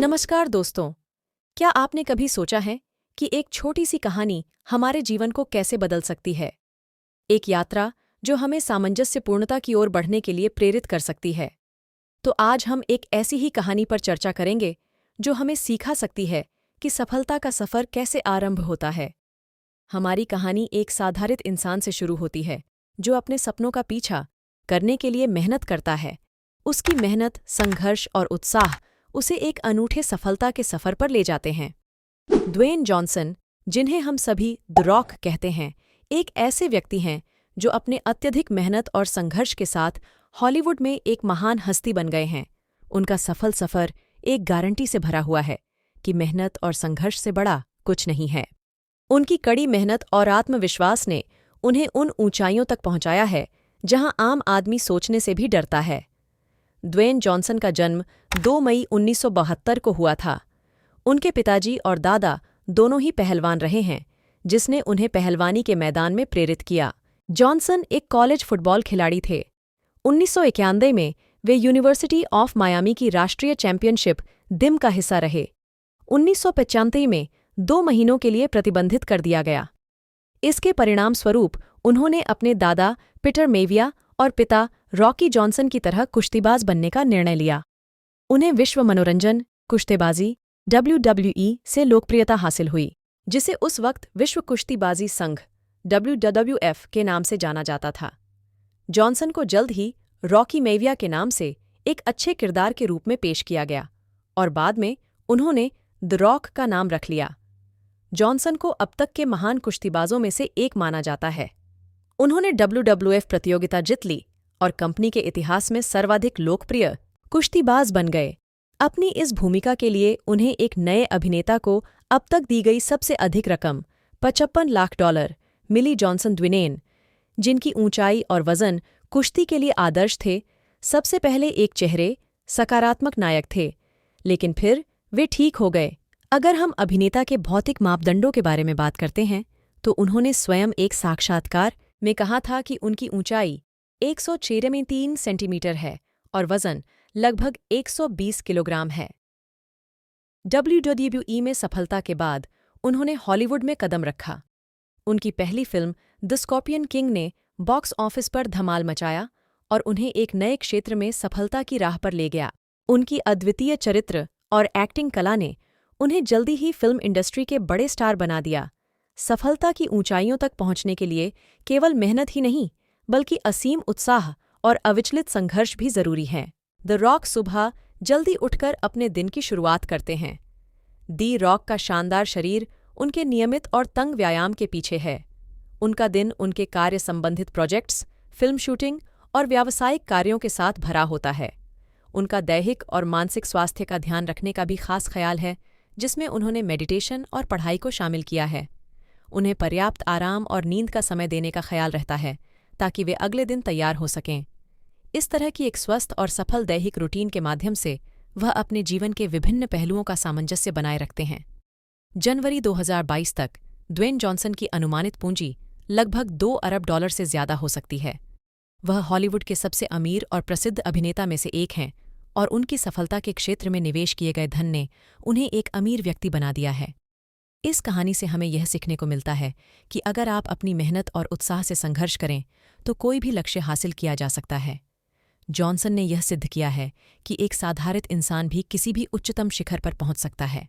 नमस्कार दोस्तों। क्या आपने कभी सोचा है कि एक छोटी सी कहानी हमारे जीवन को कैसे बदल सकती है? एक यात्रा जो हमें सामंजस्यपूर्णता की ओर बढ़ने के लिए प्रेरित कर सकती है। तो आज हम एक ऐसी ही कहानी पर चर्चा करेंगे जो हमें सिखा सकती है कि सफलता का सफर कैसे आरंभ होता है। हमारी कहानी एक साधारण इंसान से शुरू होती है जो अपने सपनों का पीछा करने के लिए मेहनत करता है। उसकी मेहनत, संघर्ष और उत्साह उसे एक अनूठे सफलता के सफर पर ले जाते हैं। ड्वेन जॉनसन, जिन्हें हम सभी द रॉक कहते हैं, एक ऐसे व्यक्ति हैं जो अपने अत्यधिक मेहनत और संघर्ष के साथ हॉलीवुड में एक महान हस्ती बन गए हैं। उनका सफल सफर एक गारंटी से भरा हुआ है कि मेहनत और संघर्ष से बड़ा कुछ नहीं है। उनकी कड़ी मेहनत और आत्मविश्वास ने उन्हें उन ऊंचाइयों तक पहुंचाया है जहां आम आदमी सोचने से भी डरता है। ड्वेन जॉनसन का जन्म 2 मई 1972 को हुआ था। उनके पिताजी और दादा दोनों ही पहलवान रहे हैं, जिसने उन्हें पहलवानी के मैदान में प्रेरित किया। जॉनसन एक कॉलेज फुटबॉल खिलाड़ी थे। 1991 में वे यूनिवर्सिटी ऑफ मायामी की राष्ट्रीय चैंपियनशिप दिम का हिस्सा रहे। 1995 में 2 महीनों के लिए प्रतिबंधित कर दिया गया। इसके परिणाम स्वरूप उन्होंने अपने दादा पीटर मेविया और पिता रॉकी जॉनसन की तरह कुश्तीबाज बनने का निर्णय लिया। उन्हें विश्व मनोरंजन कुश्तेबाजी WWE से लोकप्रियता हासिल हुई, जिसे उस वक्त विश्व कुश्तीबाजी संघ WWF के नाम से जाना जाता था। जॉनसन को जल्द ही रॉकी मेविया के नाम से एक अच्छे किरदार के रूप में पेश किया गया और बाद में उन्होंने द रॉक का नाम रख लिया। जॉनसन को अब तक के महान कुश्तीबाजों में से एक माना जाता है। उन्होंने WWF प्रतियोगिता जीत ली और कंपनी के इतिहास में सर्वाधिक लोकप्रिय कुश्तीबाज बन गए। अपनी इस भूमिका के लिए उन्हें एक नए अभिनेता को अब तक दी गई सबसे अधिक रकम $55 लाख मिली। जॉनसन द्विनेन, जिनकी ऊंचाई और वजन कुश्ती के लिए आदर्श थे, सबसे पहले एक चेहरे सकारात्मक नायक थे, लेकिन फिर वे ठीक हो गए। अगर हम अभिनेता के भौतिक मापदंडों के बारे में बात करते हैं तो उन्होंने स्वयं एक साक्षात्कार में कहा था कि उनकी ऊंचाई 103 सेंटीमीटर है और वजन लगभग 120 किलोग्राम है। WWE में सफलता के बाद उन्होंने हॉलीवुड में कदम रखा। उनकी पहली फिल्म द स्कॉर्पियन किंग ने बॉक्स ऑफिस पर धमाल मचाया और उन्हें एक नए क्षेत्र में सफलता की राह पर ले गया। उनकी अद्वितीय चरित्र और एक्टिंग कला ने उन्हें जल्दी ही फिल्म इंडस्ट्री के बड़े स्टार बना दिया। सफलता की ऊंचाइयों तक पहुंचने के लिए केवल मेहनत ही नहीं, बल्कि असीम उत्साह और अविचलित संघर्ष भी जरूरी हैं। द रॉक सुबह जल्दी उठकर अपने दिन की शुरुआत करते हैं। दी रॉक का शानदार शरीर उनके नियमित और तंग व्यायाम के पीछे है। उनका दिन उनके कार्य संबंधित प्रोजेक्ट्स, फिल्म शूटिंग और व्यावसायिक कार्यों के साथ भरा होता है। उनका दैहिक और मानसिक स्वास्थ्य का ध्यान रखने का भी खास ख्याल है, जिसमें उन्होंने मेडिटेशन और पढ़ाई को शामिल किया है। उन्हें पर्याप्त आराम और नींद का समय देने का ख्याल रहता है ताकि वे अगले दिन तैयार हो सकें। इस तरह की एक स्वस्थ और सफल दैहिक रूटीन के माध्यम से वह अपने जीवन के विभिन्न पहलुओं का सामंजस्य बनाए रखते हैं। जनवरी 2022 तक ड्वेन जॉनसन की अनुमानित पूंजी लगभग $2 अरब से ज्यादा हो सकती है। वह हॉलीवुड के सबसे अमीर और प्रसिद्ध अभिनेता में से एक हैं और उनकी सफलता के क्षेत्र में निवेश किए गए धन ने उन्हें एक अमीर व्यक्ति बना दिया है। इस कहानी से हमें यह सीखने को मिलता है कि अगर आप अपनी मेहनत और उत्साह से संघर्ष करें तो कोई भी लक्ष्य हासिल किया जा सकता है। जॉनसन ने यह सिद्ध किया है कि एक साधारण इंसान भी किसी भी उच्चतम शिखर पर पहुंच सकता है।